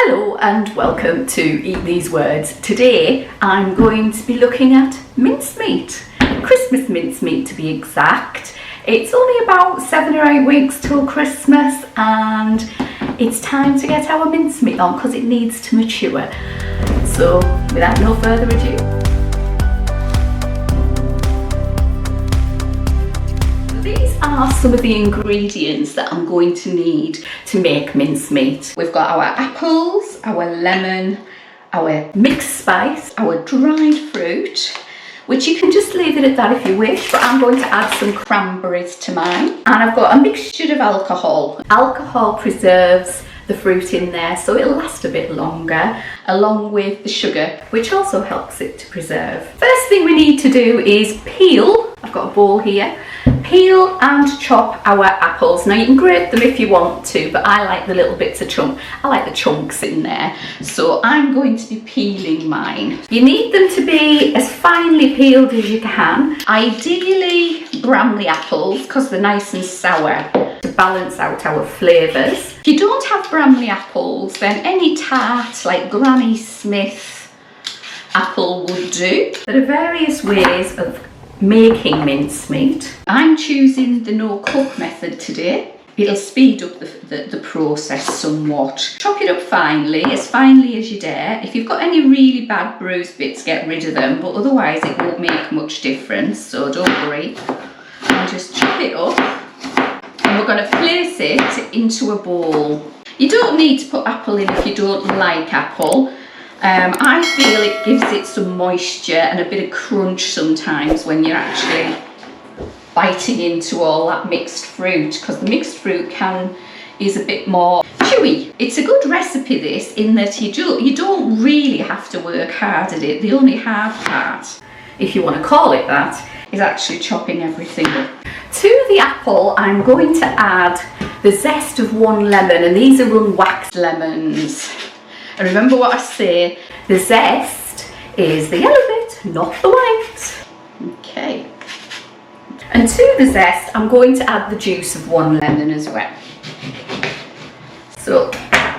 Hello and welcome to Eat These Words. Today I'm going to be looking at mincemeat, Christmas mincemeat to be exact. It's only about 7 or 8 weeks till Christmas and it's time to get our mincemeat on because it needs to mature. So without no further ado, these are some of the ingredients that I'm going to need to make mincemeat. We've got our apples, our lemon, our mixed spice, our dried fruit, which you can just leave it at that if you wish, but I'm going to add some cranberries to mine. And I've got a mixture of alcohol. Alcohol preserves the fruit in there so it'll last a bit longer, along with the sugar, which also helps it to preserve. First thing we need to do is peel. I've got a bowl here. Peel and chop our apples. Now you can grate them if you want to, but I like the little bits of chunk. I like the chunks in there. So I'm going to be peeling mine. You need them to be as finely peeled as you can. Ideally Bramley apples because they're nice and sour to balance out our flavours. If you don't have Bramley apples, then any tart like Granny Smith apple would do. There are various ways of making mincemeat. I'm choosing the no cook method today. It'll speed up the process somewhat. Chop it up finely as you dare. If you've got any really bad bruised bits, get rid of them, but otherwise it won't make much difference, so don't worry. I'll just chop it up and we're going to place it into a bowl. You don't need to put apple in if you don't like apple. I feel it gives it some moisture and a bit of crunch sometimes when you're actually biting into all that mixed fruit, because the mixed fruit is a bit more chewy. It's a good recipe this, in that you don't really have to work hard at it. The only hard part, if you want to call it that, is actually chopping everything up. To the apple I'm going to add the zest of 1 lemon, and these are unwaxed lemons. And remember what I say, the zest is the yellow bit, not the white. Okay. And to the zest, I'm going to add the juice of 1 lemon as well. So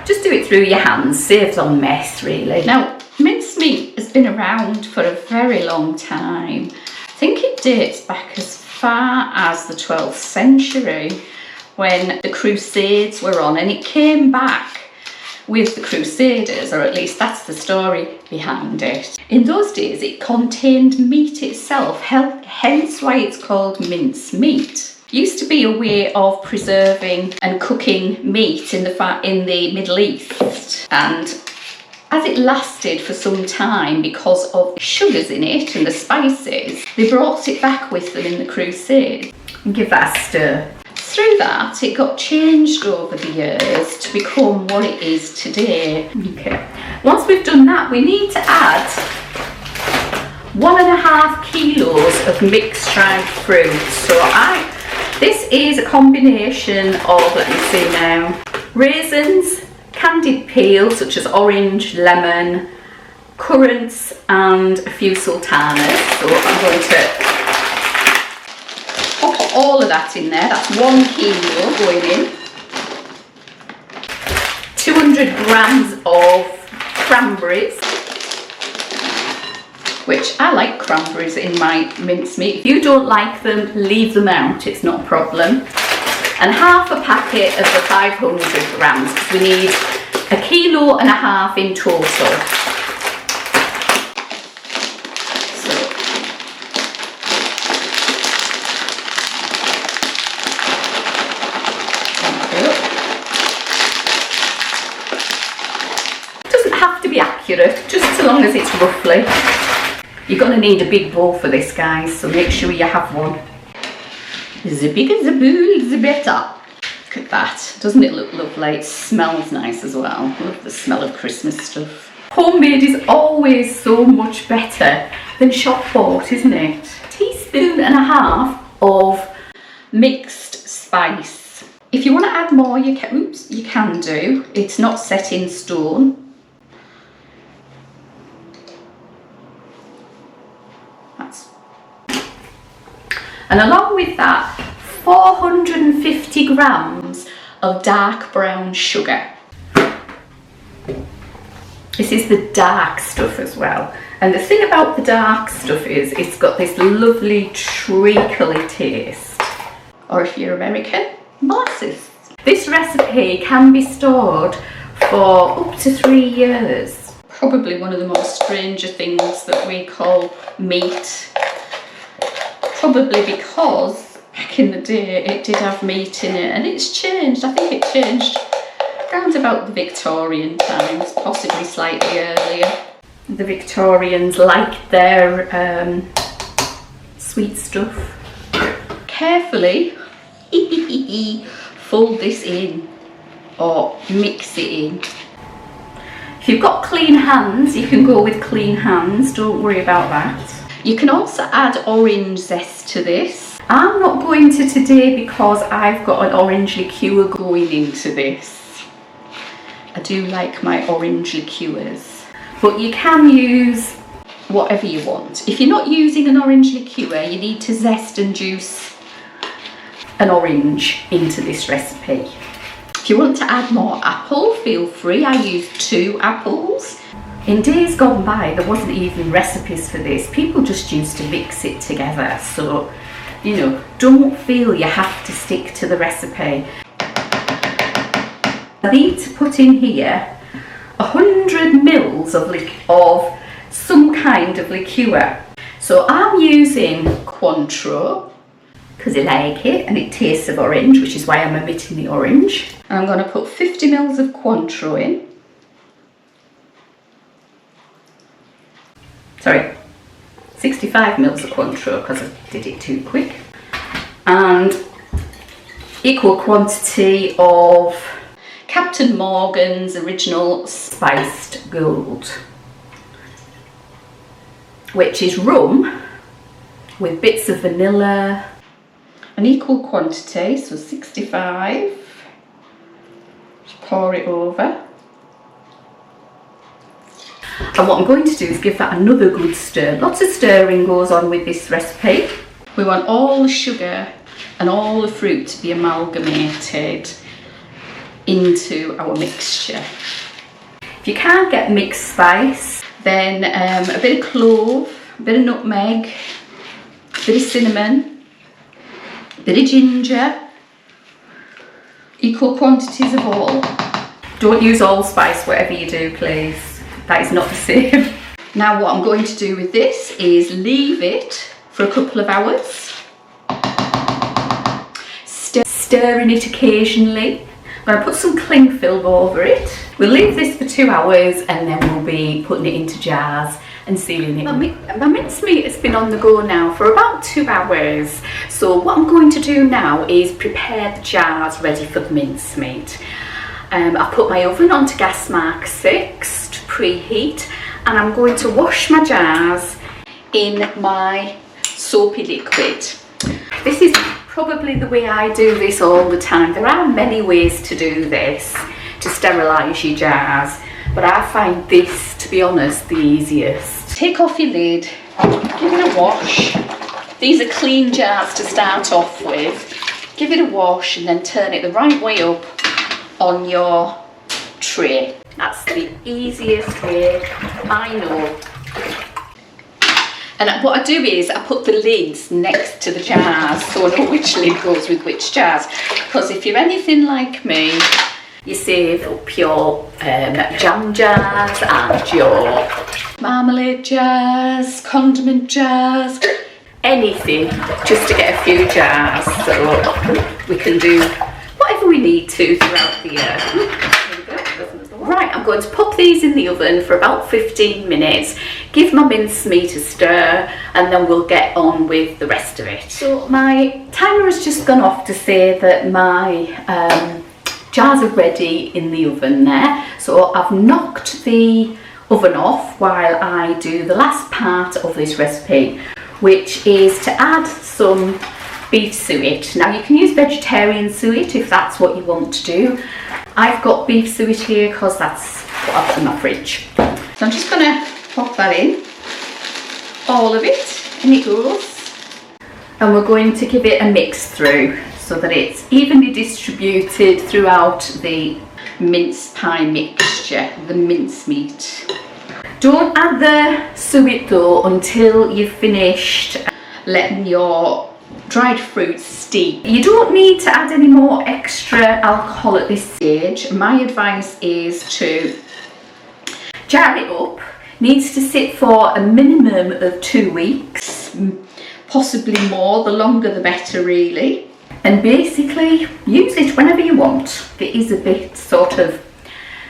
just do it through your hands, saves on mess really. Now, mincemeat has been around for a very long time. I think it dates back as far as the 12th century when the Crusades were on, and it came back with the Crusaders, or at least that's the story behind it. In those days it contained meat itself, hence why it's called mincemeat. It used to be a way of preserving and cooking meat in the Middle East, and as it lasted for some time because of sugars in it and the spices, they brought it back with them in the Crusades. And give that a stir. Through that, it got changed over the years to become what it is today. Okay. Once we've done that, we need to add 1.5 kilos of mixed dried fruit. So this is a combination of, let me see now, raisins, candied peel such as orange, lemon, currants and a few sultanas. So I'm going to pop all of that in there. That's 1 kilo going in. 200 grams of cranberries, which I like cranberries in my mincemeat. If you don't like them, leave them out, it's not a problem. And half a packet of the 500 grams, because we need 1.5 kilos in total. Have to be accurate, just so long as it's roughly. You're going to need a big bowl for this, guys, so make sure you have one. The bigger the bowl, the better. Look at that. Doesn't it look lovely? It smells nice as well. I love the smell of Christmas stuff. Homemade is always so much better than shop bought, isn't it? 1.5 teaspoons of mixed spice. If you want to add more, you can do. It's not set in stone. And along with that, 450 grams of dark brown sugar. This is the dark stuff as well. And the thing about the dark stuff is it's got this lovely treacly taste. Or if you're American, molasses. This recipe can be stored for up to 3 years. Probably one of the most stranger things that we call meat. Probably because back in the day it did have meat in it, and it's changed. I think it changed around about the Victorian times, possibly slightly earlier. The Victorians liked their sweet stuff. Carefully fold this in or mix it in. If you've got clean hands, you can go with clean hands, don't worry about that. You can also add orange zest to this. I'm not going to today because I've got an orange liqueur going into this. I do like my orange liqueurs. But you can use whatever you want. If you're not using an orange liqueur, you need to zest and juice an orange into this recipe. If you want to add more apple, feel free. I used 2 apples. In days gone by, there wasn't even recipes for this. People just used to mix it together. So, you know, don't feel you have to stick to the recipe. I need to put in here 100 mils of some kind of liqueur. So I'm using Cointreau because I like it and it tastes of orange, which is why I'm omitting the orange. And I'm going to put 50 mils of Cointreau in. Sorry, 65 mils of Cointreau because I did it too quick. And equal quantity of Captain Morgan's Original Spiced Gold, which is rum with bits of vanilla. An equal quantity, so 65. Just pour it over. And what I'm going to do is give that another good stir. Lots of stirring goes on with this recipe. We want all the sugar and all the fruit to be amalgamated into our mixture. If you can't get mixed spice, then a bit of clove, a bit of nutmeg, a bit of cinnamon, a bit of ginger, equal quantities of all. Don't use allspice, whatever you do, please. That is not the same. Now what I'm going to do with this is leave it for a couple of hours, stirring it occasionally. I'm going to put some cling film over it. We'll leave this for 2 hours and then we'll be putting it into jars and sealing it. My mincemeat has been on the go now for about 2 hours. So what I'm going to do now is prepare the jars ready for the mincemeat. I put my oven onto gas mark 6 to preheat, and I'm going to wash my jars in my soapy liquid. This is probably the way I do this all the time. There are many ways to do this, to sterilise your jars, but I find this, to be honest, the easiest. Take off your lid, give it a wash. These are clean jars to start off with. Give it a wash and then turn it the right way up on your tray. That's the easiest way I know. And what I do is I put the lids next to the jars so I know which lid goes with which jars. Because if you're anything like me, you save up your jam jars and your marmalade jars, condiment jars, anything, just to get a few jars so we can do whatever we need to throughout the year. Right, I'm going to pop these in the oven for about 15 minutes, give my mincemeat a stir, and then we'll get on with the rest of it. So my timer has just gone off to say that my jars are ready in the oven there. So I've knocked the oven off while I do the last part of this recipe, which is to add some beef suet. Now you can use vegetarian suet if that's what you want to do. I've got beef suet here because that's what I've got in my fridge. So I'm just going to pop that in, all of it, and it goes. And we're going to give it a mix through so that it's evenly distributed throughout the mince pie mixture, the mincemeat. Don't add the suet though until you've finished letting your dried fruits steep. You don't need to add any more extra alcohol at this stage. My advice is to jar it up. Needs to sit for a minimum of 2 weeks, possibly more, the longer the better really. And basically use it whenever you want. If it is a bit sort of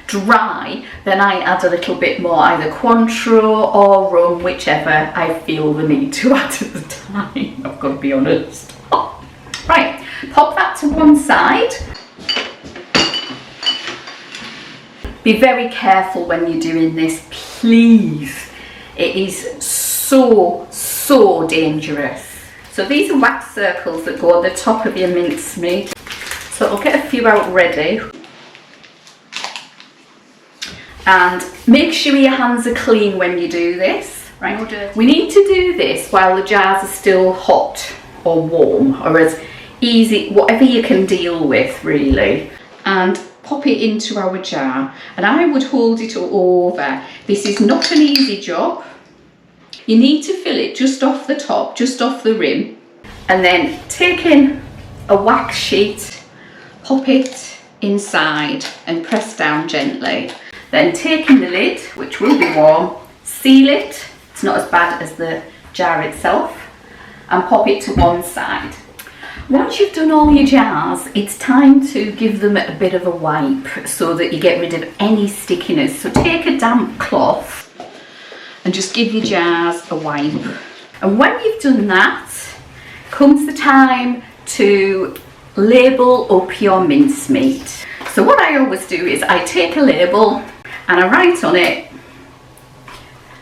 dry, then I add a little bit more, either Cointreau or rum, whichever I feel the need to add at the time, I've got to be honest. Right, pop that to one side. Be very careful when you're doing this, please. It is so dangerous. So these are wax circles that go on the top of your mincemeat. So I'll get a few out ready. And make sure your hands are clean when you do this. Right? We need to do this while the jars are still hot or warm, or as easy, whatever you can deal with really. And pop it into our jar. And I would hold it over. This is not an easy job. You need to fill it just off the top, just off the rim. And then take in a wax sheet, pop it inside and press down gently. Then take in the lid, which will be warm, seal it, it's not as bad as the jar itself, and pop it to one side. Once you've done all your jars, it's time to give them a bit of a wipe so that you get rid of any stickiness. So take a damp cloth and just give your jars a wipe. And when you've done that, comes the time to label up your mincemeat. So what I always do is I take a label and I write on it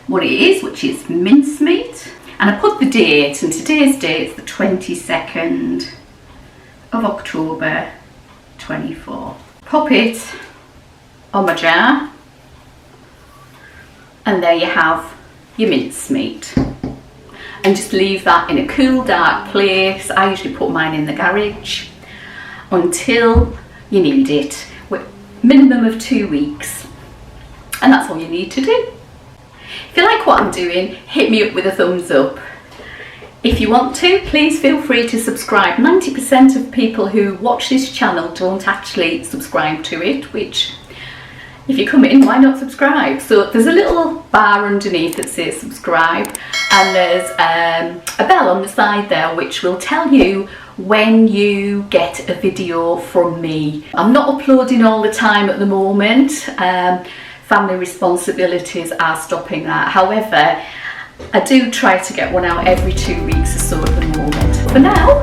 what it is, which is mincemeat, and I put the date, and today's date is the 22nd of October 24. Pop it on my jar, and there you have your mincemeat. And just leave that in a cool, dark place. I usually put mine in the garage until you need it, with minimum of 2 weeks. And that's all you need to do. If you like what I'm doing, hit me up with a thumbs up. If you want to, please feel free to subscribe. 90% of people who watch this channel don't actually subscribe to it, which, if you come in, why not subscribe? So there's a little bar underneath that says subscribe, and there's a bell on the side there which will tell you when you get a video from me. I'm not uploading all the time at the moment. Family responsibilities are stopping that. However, I do try to get one out every 2 weeks or so at the moment. For now,